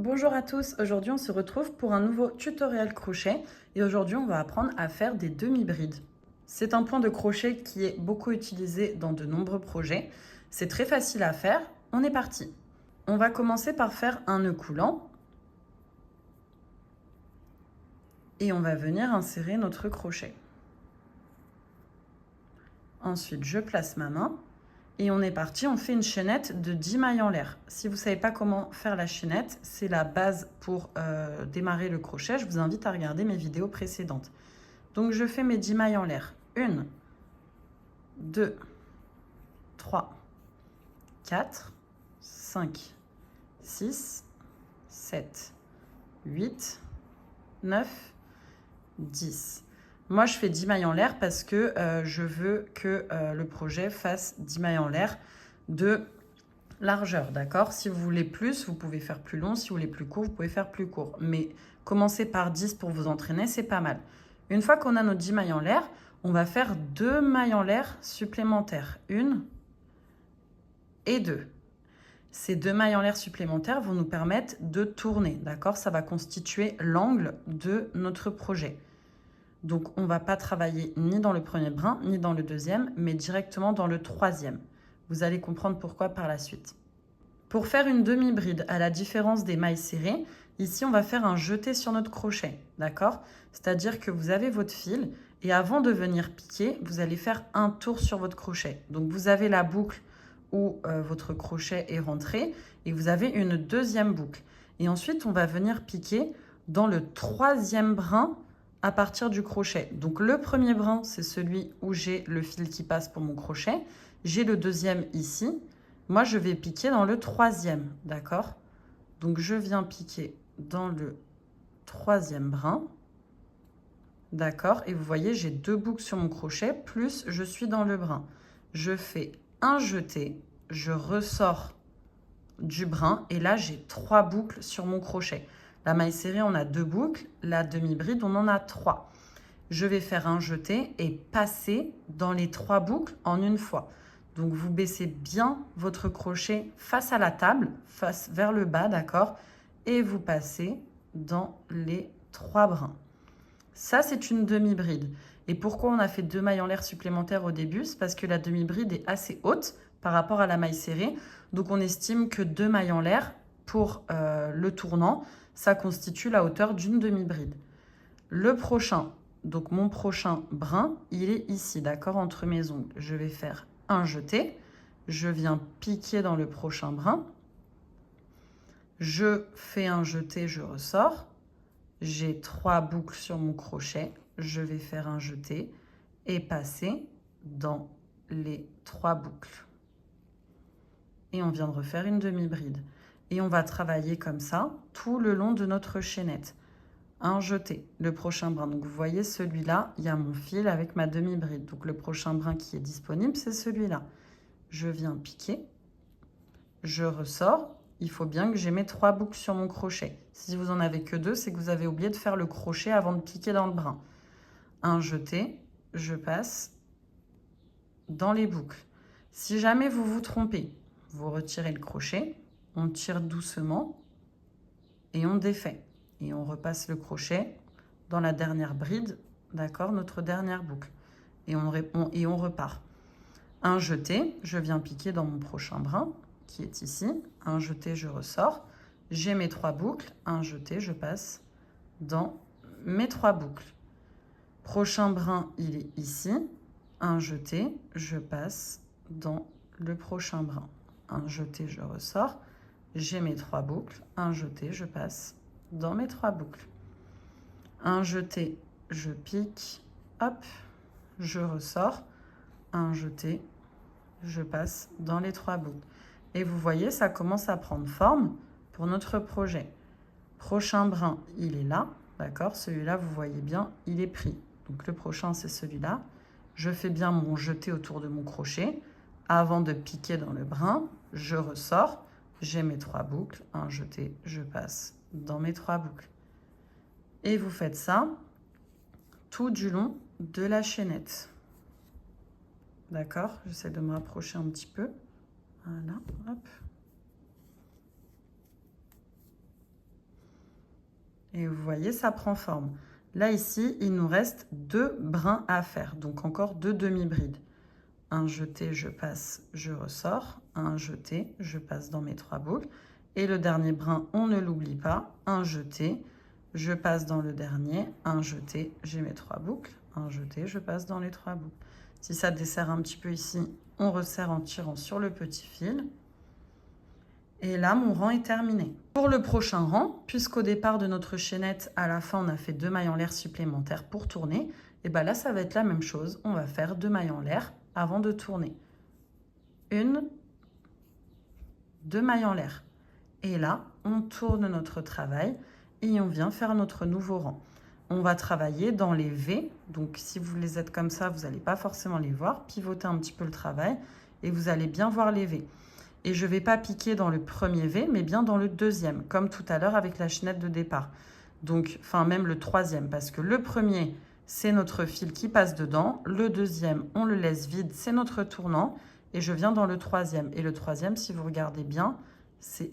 Bonjour à tous, aujourd'hui on se retrouve pour un nouveau tutoriel crochet et aujourd'hui on va apprendre à faire des demi-brides. C'est un point de crochet qui est beaucoup utilisé dans de nombreux projets. C'est très facile à faire, on est parti. On va commencer par faire un nœud coulant et on va venir insérer notre crochet. Ensuite je place ma main. Et on est parti, on fait une chaînette de 10 mailles en l'air. Si vous ne savez pas comment faire la chaînette, c'est la base pour démarrer le crochet. Je vous invite à regarder mes vidéos précédentes. Donc je fais mes 10 mailles en l'air. 1, 2, 3, 4, 5, 6, 7, 8, 9, 10. Moi, je fais 10 mailles en l'air parce que je veux que le projet fasse 10 mailles en l'air de largeur, d'accord? Si vous voulez plus, vous pouvez faire plus long. Si vous voulez plus court, vous pouvez faire plus court. Mais commencer par 10 pour vous entraîner, c'est pas mal. Une fois qu'on a nos 10 mailles en l'air, on va faire 2 mailles en l'air supplémentaires. 1 et 2. Ces 2 mailles en l'air supplémentaires vont nous permettre de tourner, d'accord? Ça va constituer l'angle de notre projet. Donc, on ne va pas travailler ni dans le premier brin, ni dans le deuxième, mais directement dans le troisième. Vous allez comprendre pourquoi par la suite. Pour faire une demi-bride, à la différence des mailles serrées, ici, on va faire un jeté sur notre crochet, d'accord? C'est-à-dire que vous avez votre fil et avant de venir piquer, vous allez faire un tour sur votre crochet. Donc, vous avez la boucle où votre crochet est rentré et vous avez une deuxième boucle. Et ensuite, on va venir piquer dans le troisième brin à partir du crochet. Donc le premier brin, c'est celui où j'ai le fil qui passe pour mon crochet. J'ai le deuxième ici. Moi, je vais piquer dans le troisième, d'accord? Donc je viens piquer dans le troisième brin, d'accord? Et vous voyez, j'ai 2 boucles sur mon crochet, plus je suis dans le brin. Je fais un jeté, je ressors du brin et là, j'ai 3 boucles sur mon crochet. La maille serrée, on a 2 boucles. La demi-bride, on en a 3. Je vais faire un jeté et passer dans les 3 boucles en une fois. Donc, vous baissez bien votre crochet face à la table, face vers le bas, d'accord? Et vous passez dans les 3 brins. Ça, c'est une demi-bride. Et pourquoi on a fait 2 mailles en l'air supplémentaires au début? C'est parce que la demi-bride est assez haute par rapport à la maille serrée. Donc, on estime que 2 mailles en l'air pour le tournant, ça constitue la hauteur d'une demi-bride. Le prochain, donc mon prochain brin, il est ici, d'accord, entre mes ongles. Je vais faire un jeté. Je viens piquer dans le prochain brin. Je fais un jeté, je ressors. J'ai 3 boucles sur mon crochet. Je vais faire un jeté et passer dans les 3 boucles. Et on vient de refaire une demi-bride. Et on va travailler comme ça tout le long de notre chaînette. Un jeté, le prochain brin. Donc vous voyez celui-là, il y a mon fil avec ma demi-bride. Donc le prochain brin qui est disponible, c'est celui-là. Je viens piquer, je ressors. Il faut bien que j'ai mes 3 boucles sur mon crochet. Si vous en avez que 2, c'est que vous avez oublié de faire le crochet avant de piquer dans le brin. Un jeté, je passe dans les boucles. Si jamais vous vous trompez, vous retirez le crochet, on tire doucement et on défait. Et on repasse le crochet dans la dernière bride, d'accord, notre dernière boucle. Et on repart. Un jeté, je viens piquer dans mon prochain brin, qui est ici. Un jeté, je ressors. J'ai mes 3 boucles. Un jeté, je passe dans mes 3 boucles. Prochain brin, il est ici. Un jeté, je passe dans le prochain brin. Un jeté, je ressors. J'ai mes 3 boucles. Un jeté, je passe dans mes 3 boucles. Un jeté, je pique, hop, je ressors. Un jeté, je passe dans les 3 boucles. Et vous voyez, ça commence à prendre forme pour notre projet. Prochain brin, il est là, d'accord? Celui-là, vous voyez bien, il est pris. Donc le prochain, c'est celui-là. Je fais bien mon jeté autour de mon crochet. Avant de piquer dans le brin, je ressors. J'ai mes 3 boucles. Un jeté, je passe dans mes 3 boucles. Et vous faites ça tout du long de la chaînette. D'accord? J'essaie de me rapprocher un petit peu. Voilà, hop. Et vous voyez, ça prend forme. Là, ici, il nous reste 2 brins à faire. Donc, encore 2 demi-brides. Un jeté, je passe, je ressors. Un jeté, je passe dans mes 3 boucles. Et le dernier brin, on ne l'oublie pas. Un jeté, je passe dans le dernier. Un jeté, j'ai mes 3 boucles. Un jeté, je passe dans les 3 boucles. Si ça desserre un petit peu ici, on resserre en tirant sur le petit fil. Et là, mon rang est terminé. Pour le prochain rang, puisqu'au départ de notre chaînette, à la fin, on a fait 2 mailles en l'air supplémentaires pour tourner, et bien là, ça va être la même chose. On va faire 2 mailles en l'air avant de tourner. 1, 2 mailles en l'air. Et là, on tourne notre travail et on vient faire notre nouveau rang. On va travailler dans les V. Donc, si vous les êtes comme ça, vous n'allez pas forcément les voir. Pivotez un petit peu le travail et vous allez bien voir les V. Et je ne vais pas piquer dans le premier V, mais bien dans le deuxième, comme tout à l'heure avec la chaînette de départ. Donc, enfin même le troisième, parce que le premier, c'est notre fil qui passe dedans. Le deuxième, on le laisse vide, c'est notre tournant. Et je viens dans le troisième. Et le troisième, si vous regardez bien,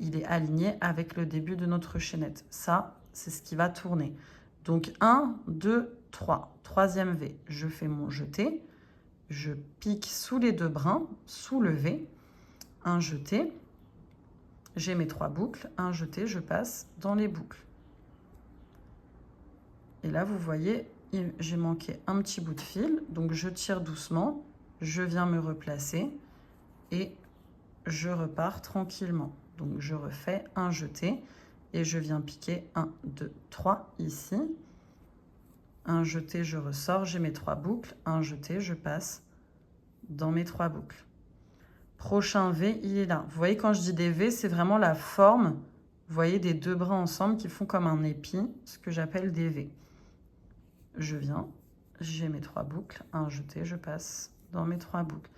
il est aligné avec le début de notre chaînette. Ça, c'est ce qui va tourner. Donc, 1, 2, 3. Troisième V, je fais mon jeté. Je pique sous les 2 brins, sous le V. Un jeté, j'ai mes 3 boucles, un jeté, je passe dans les boucles. Et là, vous voyez, j'ai manqué un petit bout de fil, donc je tire doucement, je viens me replacer et je repars tranquillement. Donc, je refais un jeté et je viens piquer 1, 2, 3 ici. Un jeté, je ressors, j'ai mes 3 boucles, un jeté, je passe dans mes 3 boucles. Prochain V, il est là. Vous voyez, quand je dis des V, c'est vraiment la forme, vous voyez, des 2 brins ensemble qui font comme un épi, ce que j'appelle des V. Je viens, j'ai mes 3 boucles, un jeté, je passe dans mes 3 boucles.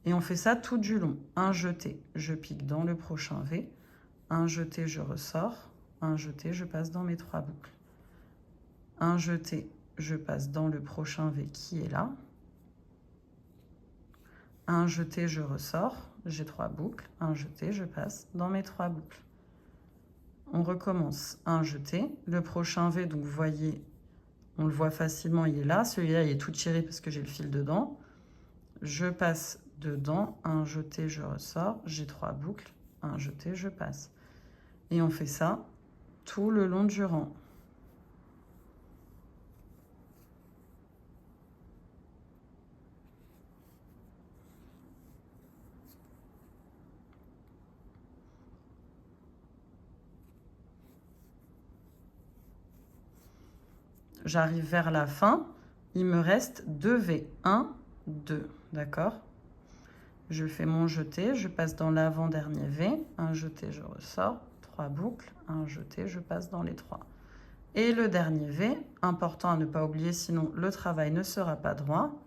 Et on fait ça tout du long. Un jeté, je pique dans le prochain V. Un jeté, je ressors. Un jeté, je passe dans mes 3 boucles. Un jeté, je passe dans le prochain V qui est là. Un jeté, je ressors. J'ai 3 boucles. Un jeté, je passe dans mes 3 boucles. On recommence. Un jeté. Le prochain V, donc vous voyez, on le voit facilement, il est là. Celui-là, il est tout tiré parce que j'ai le fil dedans. Je passe dedans. Un jeté, je ressors. J'ai 3 boucles. Un jeté, je passe. Et on fait ça tout le long du rang. J'arrive vers la fin, il me reste 2 V. 1, 2, d'accord? Je fais mon jeté, je passe dans l'avant-dernier V. Un jeté, je ressors. 3 boucles. Un jeté, je passe dans les 3. Et le dernier V, important à ne pas oublier, sinon le travail ne sera pas droit.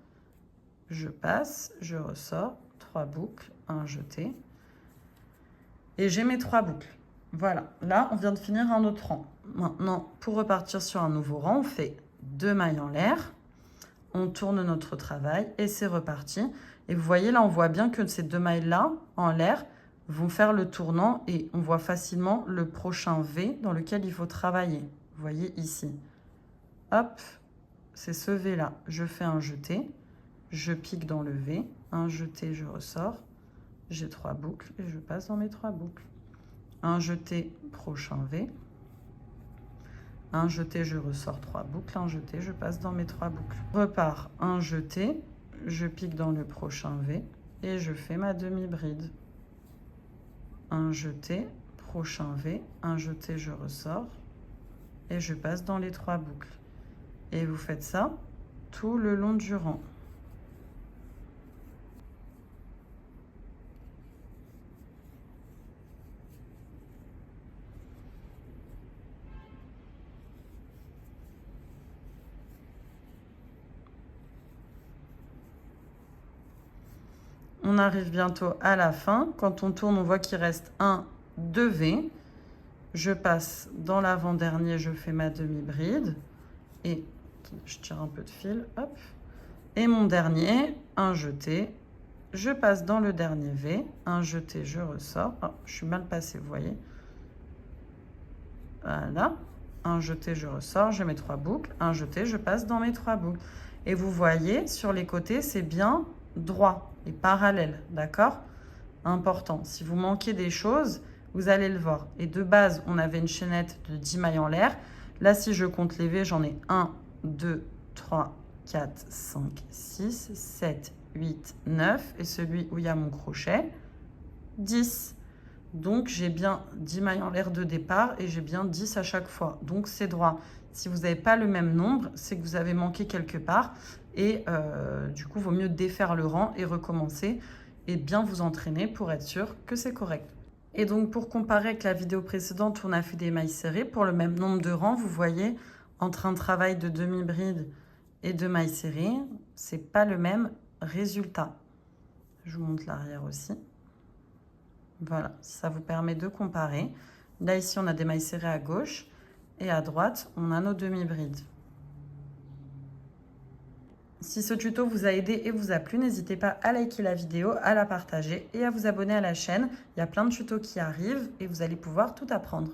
Je passe, je ressors. 3 boucles. Un jeté. Et j'ai mes 3 boucles. Voilà, là, on vient de finir un autre rang. Maintenant, pour repartir sur un nouveau rang, on fait 2 mailles en l'air. On tourne notre travail et c'est reparti. Et vous voyez, là, on voit bien que ces 2 mailles-là, en l'air, vont faire le tournant et on voit facilement le prochain V dans lequel il faut travailler. Vous voyez ici. Hop, c'est ce V-là. Je fais un jeté, je pique dans le V. Un jeté, je ressors. J'ai 3 boucles et je passe dans mes 3 boucles. Un jeté, prochain V. Un jeté, je ressors 3 boucles. Un jeté, je passe dans mes 3 boucles. Repars, un jeté, je pique dans le prochain V et je fais ma demi-bride. Un jeté, prochain V. Un jeté, je ressors et je passe dans les 3 boucles. Et vous faites ça tout le long du rang. On arrive bientôt à la fin. Quand on tourne, on voit qu'il reste 1, 2 V. Je passe dans l'avant-dernier, je fais ma demi-bride. Et je tire un peu de fil, hop. Et mon dernier, un jeté. Je passe dans le dernier V. Un jeté, je ressors. Oh, je suis mal passée, vous voyez. Voilà. un jeté, je ressors, je mets 3 boucles, un jeté, je passe dans mes 3 boucles. Et vous voyez, sur les côtés, c'est bien droit et parallèle, d'accord? Important. Si vous manquez des choses, vous allez le voir. Et de base, on avait une chaînette de 10 mailles en l'air. Là, si je compte les V, j'en ai 1, 2, 3, 4, 5, 6, 7, 8, 9. Et celui où il y a mon crochet, 10. Donc, j'ai bien 10 mailles en l'air de départ et j'ai bien 10 à chaque fois. Donc, c'est droit. Si vous n'avez pas le même nombre, c'est que vous avez manqué quelque part. Et du coup, il vaut mieux défaire le rang et recommencer et bien vous entraîner pour être sûr que c'est correct. Et donc, pour comparer avec la vidéo précédente où on a fait des mailles serrées, pour le même nombre de rangs, vous voyez, entre un travail de demi-bride et de mailles serrées, c'est pas le même résultat. Je vous montre l'arrière aussi. Voilà, ça vous permet de comparer. Là, ici, on a des mailles serrées à gauche et à droite, on a nos demi-brides. Si ce tuto vous a aidé et vous a plu, n'hésitez pas à liker la vidéo, à la partager et à vous abonner à la chaîne. Il y a plein de tutos qui arrivent et vous allez pouvoir tout apprendre.